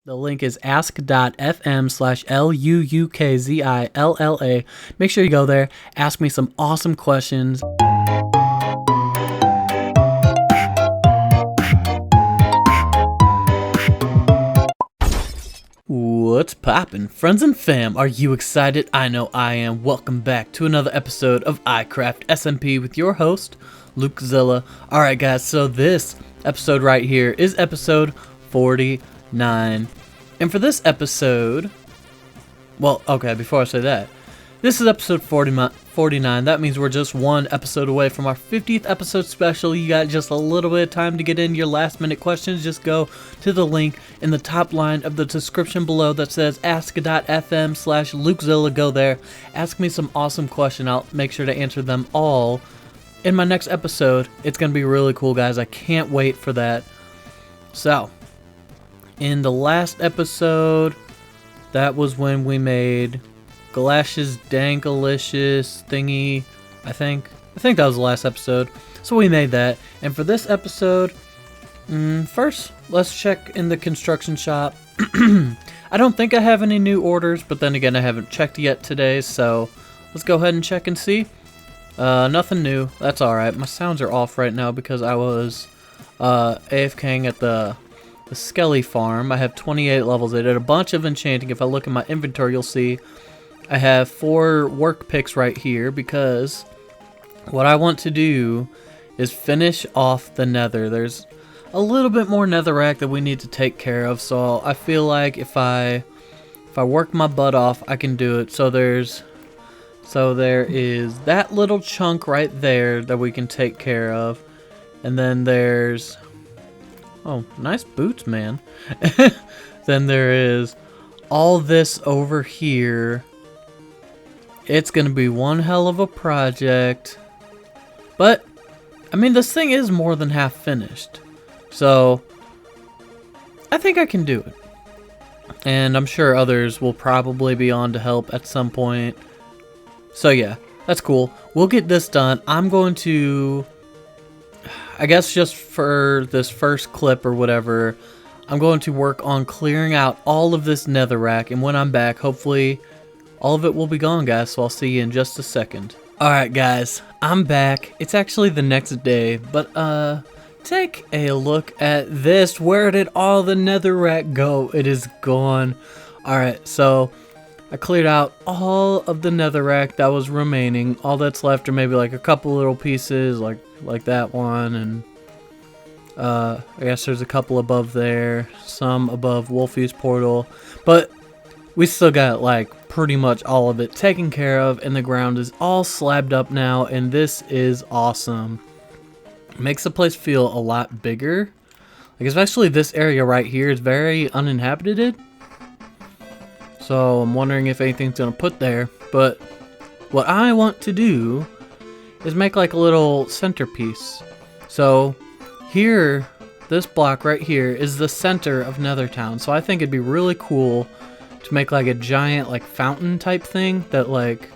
The link is ask.fm/LUUKZILLA. Make sure you go there, ask me some awesome questions. What's poppin', friends and fam? Are you excited? I know I am. Welcome back to another episode of iCraft SMP with your host, LUUKZILLA. Alright guys, so this episode right here is episode 49. And for this episode, well, okay, before I say that, this is episode 49. That means we're just one episode away from our 50th episode special. You got just a little bit of time to get in your last minute questions. Just go to the link in the top line of the description below that says ask.fm/LUUKZILLA. Go there, ask me some awesome question. I'll make sure to answer them all in my next episode. It's going to be really cool, guys. I can't wait for that. So, in the last episode, that was when we made Galash's Dankalicious thingy, I think that was the last episode. So we made that. And for this episode, first, let's check in the construction shop. I don't think I have any new orders, but then again, I haven't checked yet today, so let's go ahead and check and see. Nothing new. That's alright. My sounds are off right now because I was AFKing at the Skelly farm. I have 28 levels. I did a bunch of enchanting. If I look at my inventory, you'll see I have 4 work picks right here because what I want to do is finish off the nether. There's a little bit more netherrack that we need to take care of, so I feel like if I work my butt off, I can do it. So there is that little chunk right there that we can take care of, and then there's, oh, nice boots, man. Then there is all this over here. It's gonna be one hell of a project, but I mean, this thing is more than half finished, so I think I can do it, and I'm sure others will probably be on to help at some point. So yeah, that's cool. We'll get this done. I'm going to, I guess just for this first clip or whatever, I'm going to work on clearing out all of this netherrack, and when I'm back, hopefully all of it will be gone, guys, so I'll see you in just a second. Alright guys, I'm back. It's actually the next day, but take a look at this. Where did all the netherrack go? It is gone. Alright, so I cleared out all of the netherrack that was remaining. All that's left are maybe like a couple little pieces, like that one, and I guess there's a couple above there, some above Wolfie's portal, but we still got like pretty much all of it taken care of, and the ground is all slabbed up now, and this is awesome. It makes the place feel a lot bigger. Like, especially this area right here is very uninhabited. So I'm wondering if anything's gonna put there. But what I want to do is make like a little centerpiece. So here, this block right here is the center of Nethertown. So I think it'd be really cool to make like a giant like fountain type thing that like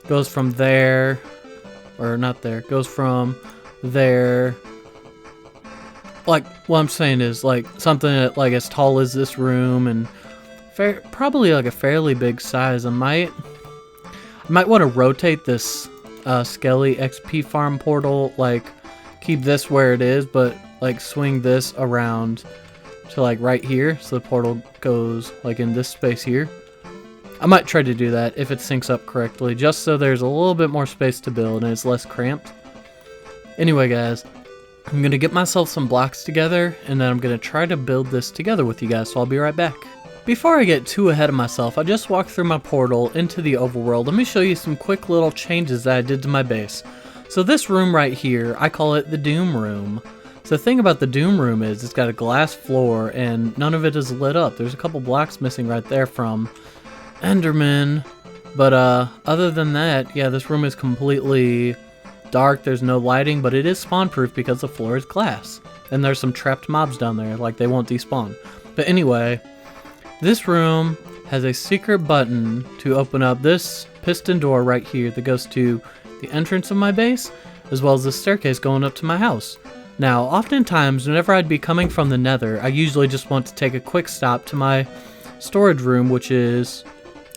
goes from there, or not there, goes from there. Like, what I'm saying is like something that like as tall as this room, and probably like a fairly big size. I might want to rotate this Skelly XP farm portal, like keep this where it is, but like swing this around to like right here, so the portal goes like in this space here. I might try to do that if it syncs up correctly, just so there's a little bit more space to build and it's less cramped. Anyway guys, I'm gonna get myself some blocks together, and then I'm gonna try to build this together with you guys, so I'll be right back. Before I get too ahead of myself, I just walked through my portal into the overworld. Let me show you some quick little changes that I did to my base. So this room right here, I call it the Doom Room. So the thing about the Doom Room is it's got a glass floor and none of it is lit up. There's a couple blocks missing right there from Enderman. But other than that, yeah, this room is completely dark. There's no lighting, but it is spawn proof because the floor is glass. And there's some trapped mobs down there, like they won't despawn. But anyway, this room has a secret button to open up this piston door right here that goes to the entrance of my base, as well as the staircase going up to my house. Now, oftentimes, whenever I'd be coming from the nether, I usually just want to take a quick stop to my storage room, which is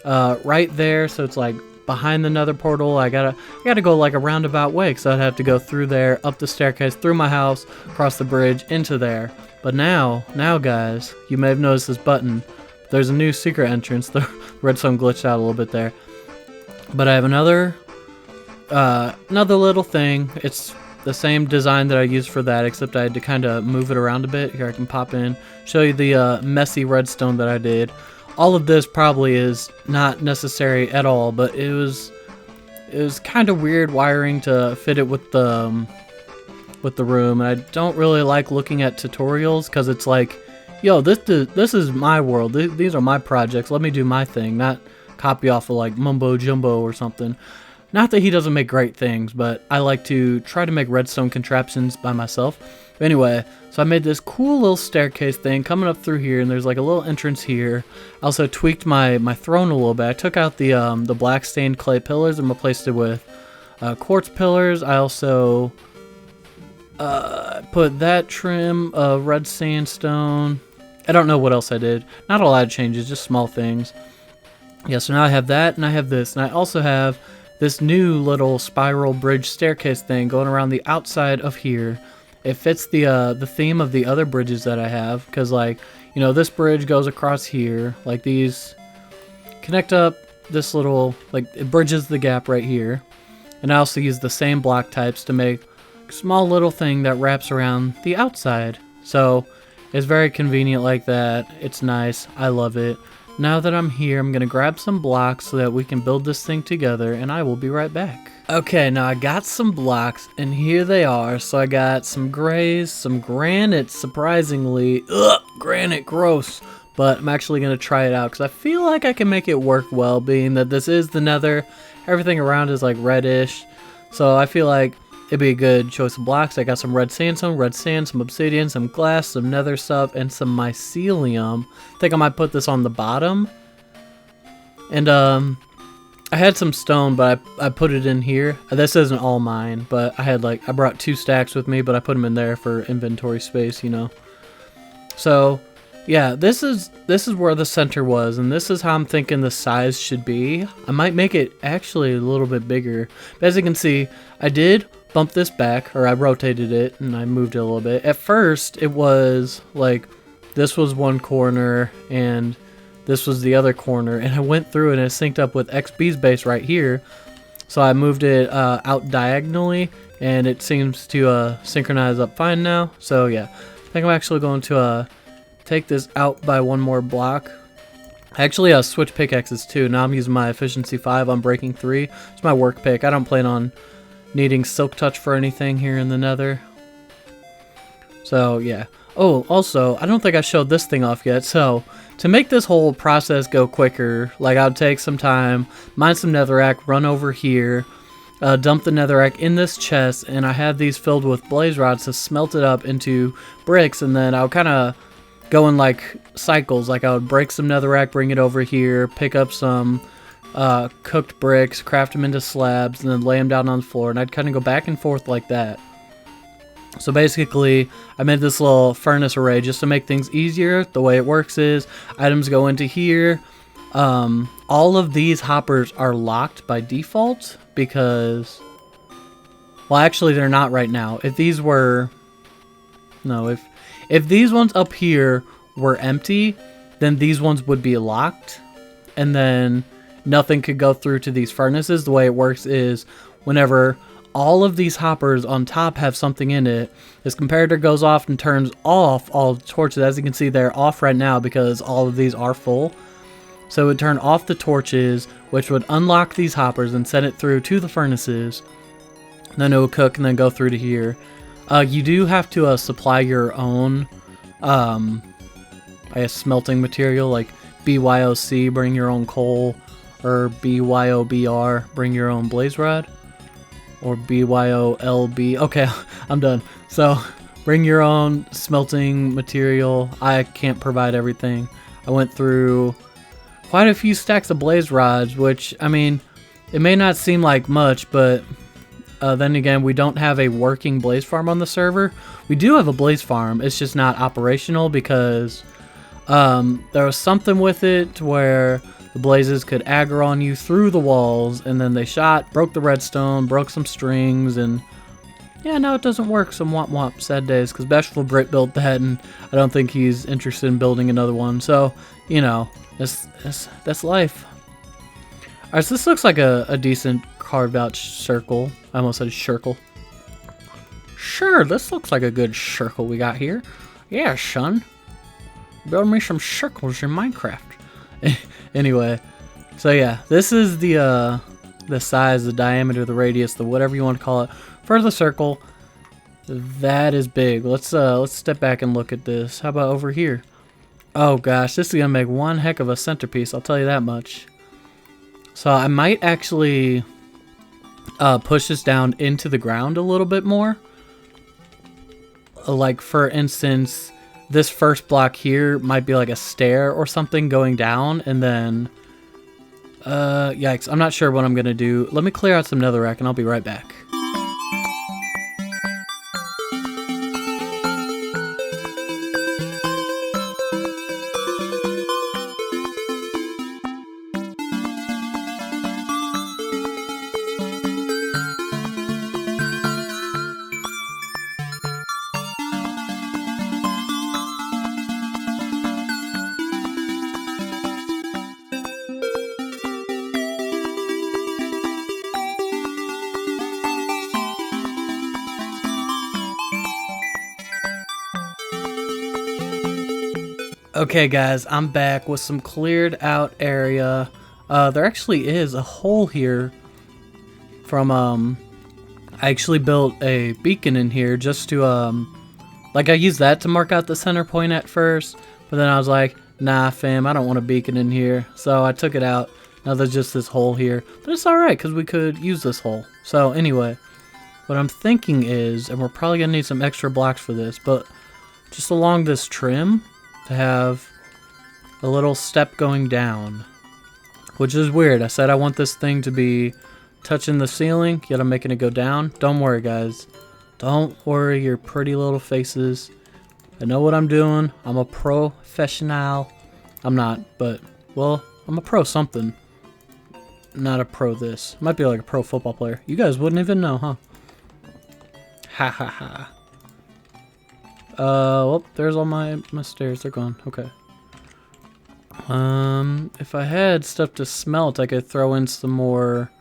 right there. So it's like behind the nether portal. I gotta go like a roundabout way, because I'd have to go through there, up the staircase, through my house, across the bridge, into there. But now guys, you may have noticed this button. There's a new secret entrance. The redstone glitched out a little bit there. But I have another little thing. It's the same design that I used for that, except I had to kind of move it around a bit. Here, I can pop in, show you the messy redstone that I did. All of this probably is not necessary at all, but it was kind of weird wiring to fit it with the room. And I don't really like looking at tutorials, because it's like, yo, this is my world. These are my projects. Let me do my thing, not copy off of like Mumbo Jumbo or something. Not that he doesn't make great things, but I like to try to make redstone contraptions by myself. But anyway, so I made this cool little staircase thing coming up through here, and there's like a little entrance here. I also tweaked my throne a little bit. I took out the black stained clay pillars and replaced it with quartz pillars. I also put that trim of red sandstone. I don't know what else I did. Not a lot of changes, just small things. Yeah, so now I have that, and I have this, and I also have this new little spiral bridge staircase thing going around the outside of here. It fits the theme of the other bridges that I have, because, like, you know, this bridge goes across here, like these connect up this little, like, it bridges the gap right here. And I also use the same block types to make a small little thing that wraps around the outside. So it's very convenient like that. It's nice. I love it. Now that I'm here, I'm going to grab some blocks so that we can build this thing together, and I will be right back. Okay, now I got some blocks, and here they are. So I got some grays, some granite, surprisingly. Ugh, granite, gross. But I'm actually going to try it out, because I feel like I can make it work well, being that this is the nether. Everything around is like reddish. So I feel like it'd be a good choice of blocks. I got some red sandstone, red sand, some obsidian, some glass, some nether stuff, and some mycelium. I think I might put this on the bottom. And I had some stone, but I put it in here. This isn't all mine, but I brought 2 stacks with me, but I put them in there for inventory space, you know. So yeah, this is where the center was, and this is how I'm thinking the size should be. I might make it actually a little bit bigger. But as you can see, I did bump this back, or I rotated it and I moved it a little bit. At first it was like this was one corner and this was the other corner, and I went through and it synced up with XB's base right here, so I moved it out diagonally, and it seems to synchronize up fine now. So yeah, I think I'm actually going to take this out by 1 more block. I actually switched pickaxes too. Now I'm using my efficiency 5 on breaking 3. It's my work pick. I don't plan on needing silk touch for anything here in the nether. So yeah. Oh, also, I don't think I showed this thing off yet. So to make this whole process go quicker, like, I would take some time, mine some netherrack, run over here, dump the netherrack in this chest, and I have these filled with blaze rods to smelt it up into bricks, and then I would kind of go in like cycles. Like, I would break some netherrack, bring it over here, pick up some cooked bricks, craft them into slabs, and then lay them down on the floor, and I'd kind of go back and forth like that. So basically, I made this little furnace array just to make things easier. The way it works is items go into here. All of these hoppers are locked by default because, well, actually they're not right now. If these were, no, if these ones up here were empty, then these ones would be locked, and then nothing could go through to these furnaces. The way it works is whenever all of these hoppers on top have something in it, this comparator goes off and turns off all the torches. As you can see, they're off right now because all of these are full. So it would turn off the torches, which would unlock these hoppers and send it through to the furnaces. Then it would cook and then go through to here. You do have to supply your own, I guess, smelting material, like BYOC, bring your own coal, or BYOBR, bring your own blaze rod. Or BYOLB. Okay, I'm done. So, bring your own smelting material. I can't provide everything. I went through quite a few stacks of blaze rods, which, I mean, it may not seem like much, but then again, we don't have a working blaze farm on the server. We do have a blaze farm. It's just not operational because there was something with it where the blazes could aggro on you through the walls, and then they shot, broke the redstone, broke some strings, and yeah, now it doesn't work. Some womp womp, sad days, because Bashful Brit built that, and I don't think he's interested in building another one. So, you know, that's life. Alright, so this looks like a decent carved out circle. I almost said circle. Sure, this looks like a good circle we got here. Yeah, son. Build me some circles in Minecraft. Anyway, so yeah, this is the size, the diameter, the radius, the whatever you want to call it for the circle. That is big. Let's step back and look at this. How about over here? Oh gosh, this is gonna make one heck of a centerpiece, I'll tell you that much. So I might actually push this down into the ground a little bit more. Like for instance, this first block here might be like a stair or something going down, and then yikes, I'm not sure what I'm gonna do. Let me clear out some netherrack and I'll be right back. Okay guys, I'm back with some cleared out area. There actually is a hole here from I actually built a beacon in here just to like I used that to mark out the center point at first, but then I was like, nah fam, I don't want a beacon in here, so I took it out. Now there's just this hole here, but it's alright because we could use this hole. So anyway, what I'm thinking is, and we're probably gonna need some extra blocks for this, but just along this trim to have a little step going down, which is weird. I said I want this thing to be touching the ceiling, yet I'm making it go down. Don't worry guys, don't worry your pretty little faces. I know what I'm doing. I'm a professional. I'm not, but well, I'm a pro something. Not a pro this. Might be like a pro football player. You guys wouldn't even know, huh? Ha ha ha. Well, there's all my stairs. They're gone. Okay. If I had stuff to smelt, I could throw in some more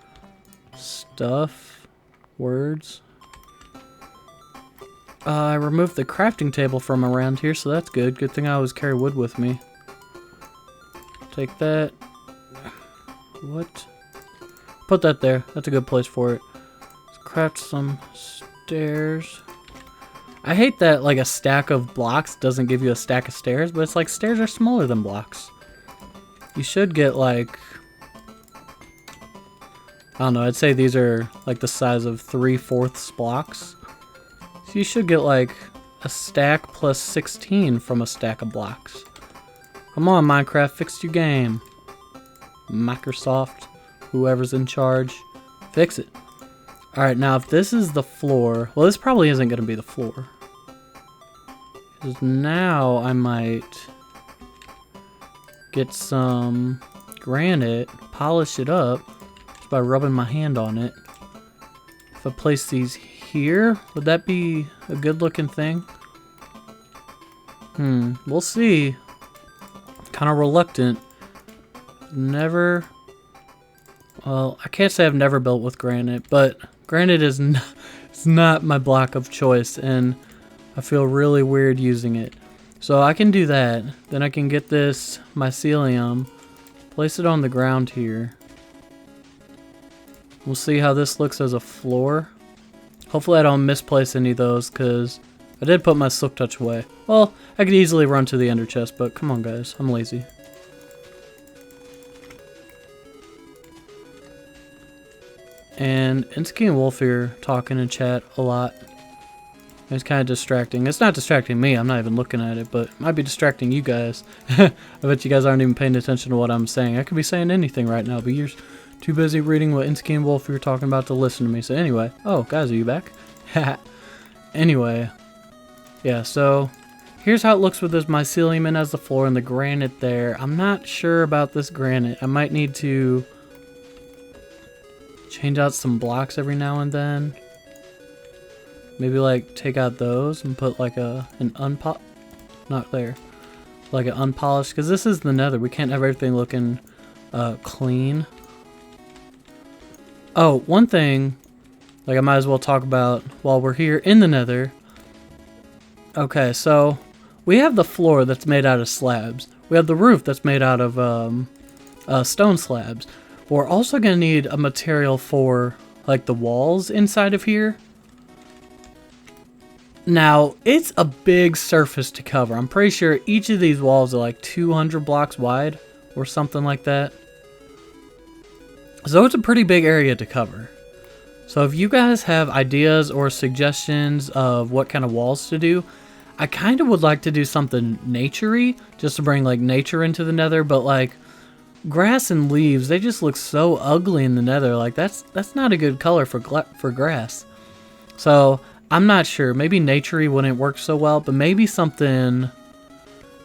stuff. Words. I removed the crafting table from around here, so that's good. Good thing I always carry wood with me. Take that. What? Put that there. That's a good place for it. Let's craft some stairs. I hate that like a stack of blocks doesn't give you a stack of stairs, but it's like stairs are smaller than blocks. You should get like, I don't know, I'd say these are like the size of 3/4 blocks. So you should get like a stack plus 16 from a stack of blocks. Come on Minecraft, fix your game. Microsoft, whoever's in charge, fix it. Alright, now if this is the floor, well this probably isn't going to be the floor. Because now I might get some granite, polish it up just by rubbing my hand on it. If I place these here, would that be a good looking thing? We'll see. Kind of reluctant. Never, well, I can't say I've never built with granite, but granite is not my block of choice, and I feel really weird using it. So I can do that. Then I can get this mycelium, place it on the ground here. We'll see how this looks as a floor. Hopefully I don't misplace any of those, because I did put my silk touch away. Well, I could easily run to the ender chest, but come on guys, I'm lazy. And Insky and Wolf here talking in chat a lot. It's kind of distracting. It's not distracting me, I'm not even looking at it, but it might be distracting you guys. I bet you guys aren't even paying attention to what I'm saying. I could be saying anything right now, but you're Too busy reading what Insky and Wolf you were talking about to listen to me. So anyway, oh guys, are you back? Anyway, yeah, so here's how it looks with this mycelium in as the floor and the granite there. I'm not sure about this granite. I might need to change out some blocks every now and then. Maybe like take out those and put like an not there, like an unpolished, because this is the nether. We can't have everything looking clean. Oh, one thing, like I might as well talk about while we're here in the nether. Okay, so we have the floor that's made out of slabs. We have the roof that's made out of stone slabs. We're also going to need a material for like the walls inside of here. Now, it's a big surface to cover. I'm pretty sure each of these walls are like 200 blocks wide or something like that. So it's a pretty big area to cover. So if you guys have ideas or suggestions of what kind of walls to do, I kind of would like to do something nature-y, just to bring like nature into the nether, but like grass and leaves, they just look so ugly in the nether. Like that's not a good color for grass. So I'm not sure. Maybe nature-y wouldn't work so well, but maybe something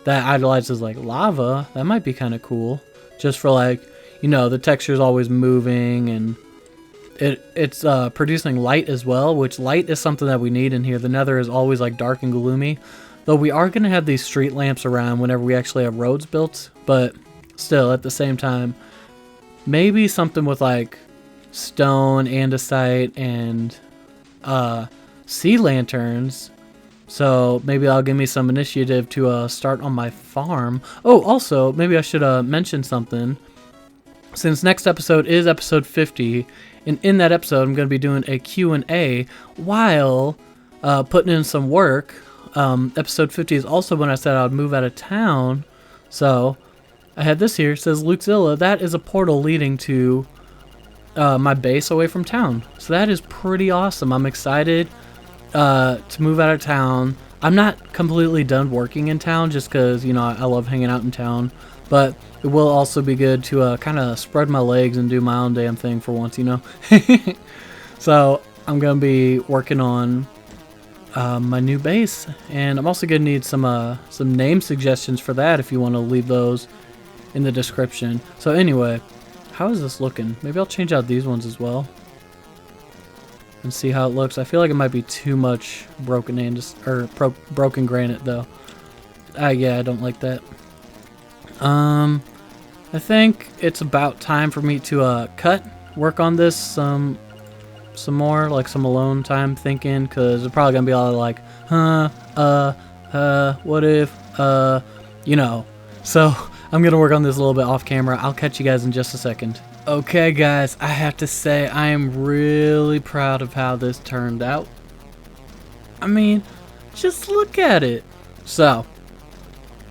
that idolizes like lava, that might be kind of cool. Just for like, you know, the texture is always moving and it's producing light as well, which light is something that we need in here. The nether is always like dark and gloomy, though we are going to have these street lamps around whenever we actually have roads built, but still at the same time, maybe something with like stone, andesite, and sea lanterns. So maybe that'll give me some initiative to start on my farm. Oh, also, maybe I should mention something. Since next episode is episode 50, and in that episode I'm going to be doing a Q&A while putting in some work. Episode 50 is also when I said I would move out of town. So I had this here. It says LUUKZILLA. That is a portal leading to my base away from town. So that is pretty awesome. I'm excited to move out of town. I'm not completely done working in town just because, you know, I love hanging out in town. But it will also be good to kind of spread my legs and do my own damn thing for once, you know. So I'm going to be working on my new base. And I'm also going to need some name suggestions for that if you want to leave those in the description. So anyway, how is this looking? Maybe I'll change out these ones as well and see how it looks. I feel like it might be too much broken broken granite though. Yeah, I don't like that. I think it's about time for me to work on this some more, like some alone time thinking, because there's probably gonna be a lot of like, what if, you know. So I'm gonna work on this a little bit off camera. I'll catch you guys in just a second. Okay guys, I have to say I am really proud of how this turned out. I mean, just look at it. So,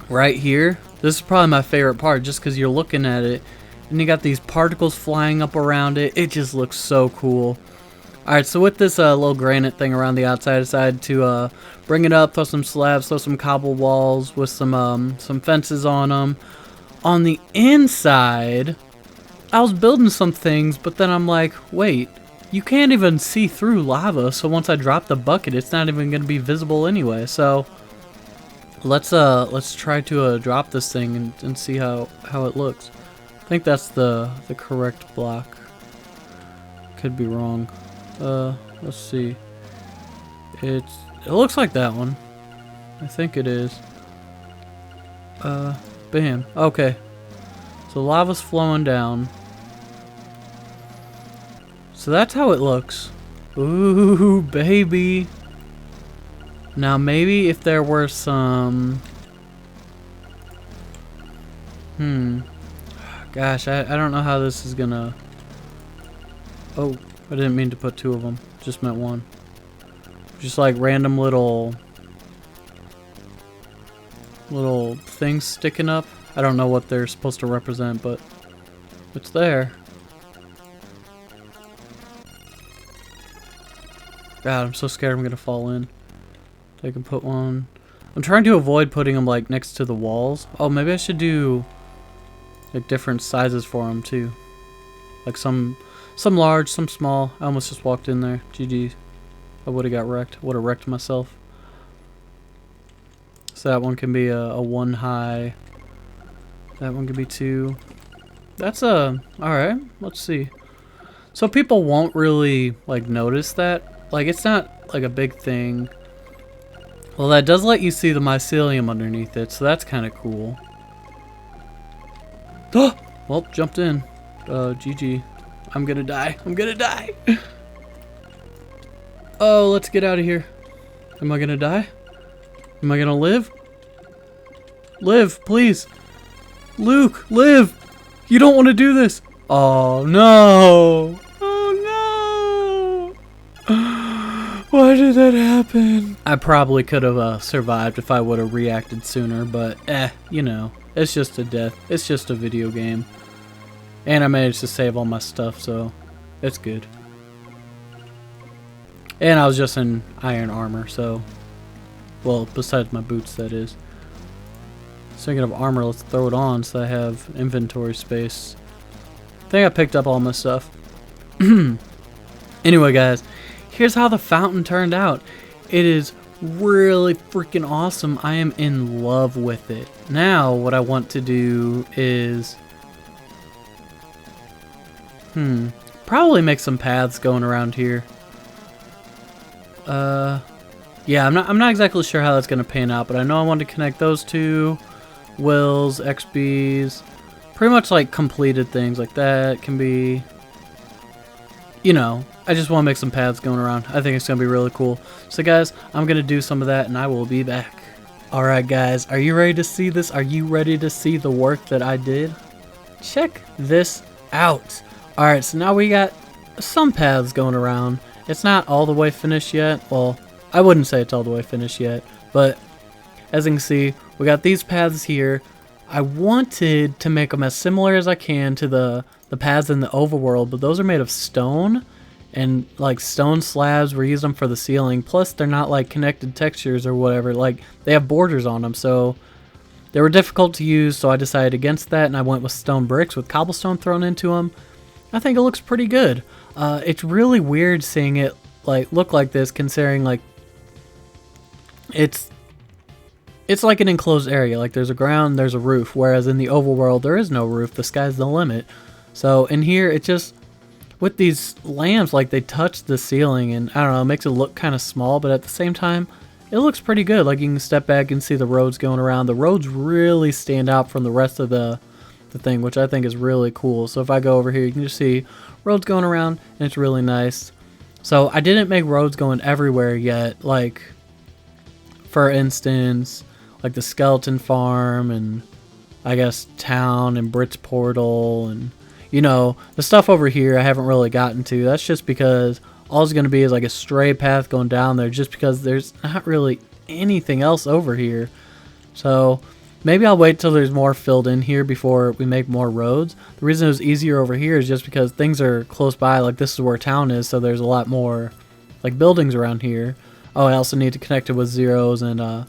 right here, this is probably my favorite part just because you're looking at it and you got these particles flying up around it. It just looks so cool. Alright, so with this little granite thing around the outside, I decided to bring it up, throw some slabs, throw some cobble walls with some fences on them. On the inside, I was building some things, but then I'm like, wait, you can't even see through lava, so once I drop the bucket, it's not even going to be visible anyway. So let's try to drop this thing and see how it looks. I think that's the correct block. Could be wrong. Let's see. It looks like that one. I think it is. Bam. Okay. So lava's flowing down. So that's how it looks. Ooh, baby. Now maybe if there were some... Gosh, I don't know how this is gonna... Oh, I didn't mean to put two of them. Just meant one. Just like random little things sticking up. I don't know what they're supposed to represent, but it's there. God, I'm so scared I'm gonna fall in. I can put one. I'm trying to avoid putting them like next to the walls. Oh, maybe I should do like different sizes for them too. Like some large, some small. I almost just walked in there. GG. I would have got wrecked. Would have wrecked myself. So that one can be a 1 high. That one could be 2. That's alright. Let's see. So people won't really like notice that. Like it's not like a big thing. Well, that does let you see the mycelium underneath it, so that's kind of cool. Oh! Well, jumped in. GG. I'm gonna die. I'm gonna die! Oh, let's get out of here. Am I gonna die? Am I gonna live? Live, please. Luke, live! You don't want to do this! Oh, no! Oh, no! Why did that happen? I probably could have survived if I would have reacted sooner, but you know. It's just a death. It's just a video game. And I managed to save all my stuff, so it's good. And I was just in iron armor, so... Well, besides my boots, that is. Speaking of armor, let's throw it on so I have inventory space. I think I picked up all my stuff. Anyway, guys, here's how the fountain turned out. It is really freaking awesome. I am in love with it. Now, what I want to do is... probably make some paths going around here. Yeah, I'm not exactly sure how that's gonna pan out, but I know I want to connect those two. Wills, XBs, pretty much like completed things like that can be, you know, I just want to make some paths going around. I think it's going to be really cool. So guys, I'm going to do some of that and I will be back. Alright guys, are you ready to see this? Are you ready to see the work that I did? Check this out. Alright, so now we got some paths going around. It's not all the way finished yet. Well, I wouldn't say it's all the way finished yet, but as you can see, we got these paths here. I wanted to make them as similar as I can to the paths in the overworld, but those are made of stone, and like stone slabs, we use them for the ceiling. Plus, they're not like connected textures or whatever. Like they have borders on them, so they were difficult to use. So I decided against that, and I went with stone bricks with cobblestone thrown into them. I think it looks pretty good. It's really weird seeing it like look like this, considering like it's like an enclosed area. Like there's a ground, there's a roof, whereas in the overworld there is no roof. The sky's the limit. So in here, it just, with these lamps, like they touch the ceiling, and I don't know, it makes it look kind of small, but at the same time, it looks pretty good. Like you can step back and see the roads going around. The roads really stand out from the rest of the thing, which I think is really cool. So if I go over here, you can just see roads going around, and it's really nice. So I didn't make roads going everywhere yet. Like, for instance, like the skeleton farm, and I guess town, and Brit's portal, and you know, the stuff over here I haven't really gotten to. That's just because all it's going to be is like a stray path going down there, just because there's not really anything else over here. So maybe I'll wait till there's more filled in here before we make more roads. The reason it was easier over here is just because things are close by. Like this is where town is, so there's a lot more like buildings around here. Oh, I also need to connect it with Zero's and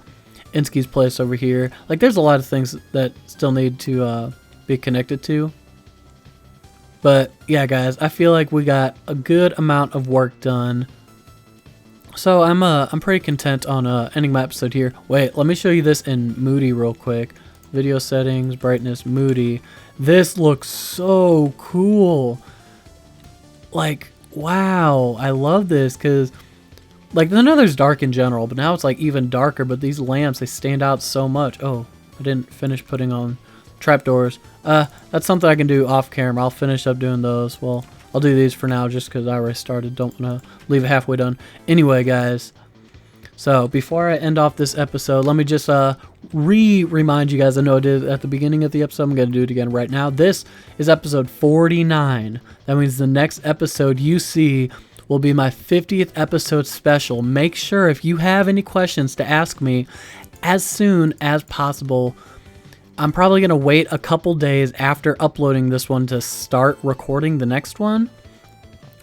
Insky's place over here. Like there's a lot of things that still need to be connected to. But yeah, guys, I feel like we got a good amount of work done. So I'm pretty content on ending my episode here. Wait, let me show you this in Moody real quick. Video settings, brightness, Moody. This looks so cool. Like, wow, I love this because like the nether's dark in general, but now it's like even darker. But these lamps, they stand out so much. Oh, I didn't finish putting on trapdoors. That's something I can do off camera. I'll finish up doing those. Well, I'll do these for now just because I already started. Don't want to leave it halfway done. Anyway, guys, so before I end off this episode, let me just remind you guys. I know I did at the beginning of the episode. I'm going to do it again right now. This is episode 49. That means the next episode you see will be my 50th episode special. Make sure if you have any questions to ask me as soon as possible. I'm probably going to wait a couple days after uploading this one to start recording the next one.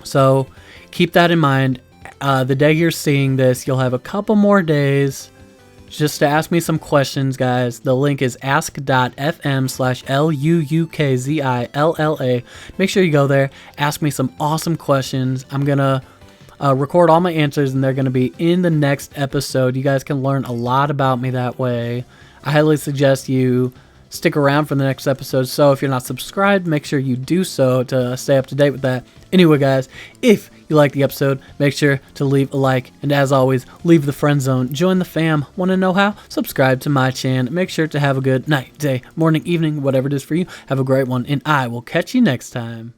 So keep that in mind. The day you're seeing this, you'll have a couple more days just to ask me some questions, guys. The link is ask.fm/LUUKZILLA. Make sure you go there, ask me some awesome questions. I'm gonna record all my answers, and they're gonna be in the next episode. You guys can learn a lot about me that way. I highly suggest you stick around for the next episode. So if you're not subscribed, make sure you do so to stay up to date with that. Anyway, guys, if you like the episode, make sure to leave a like. And as always, leave the friend zone. Join the fam. Want to know how? Subscribe to my channel. Make sure to have a good night, day, morning, evening, whatever it is for you. Have a great one, and I will catch you next time.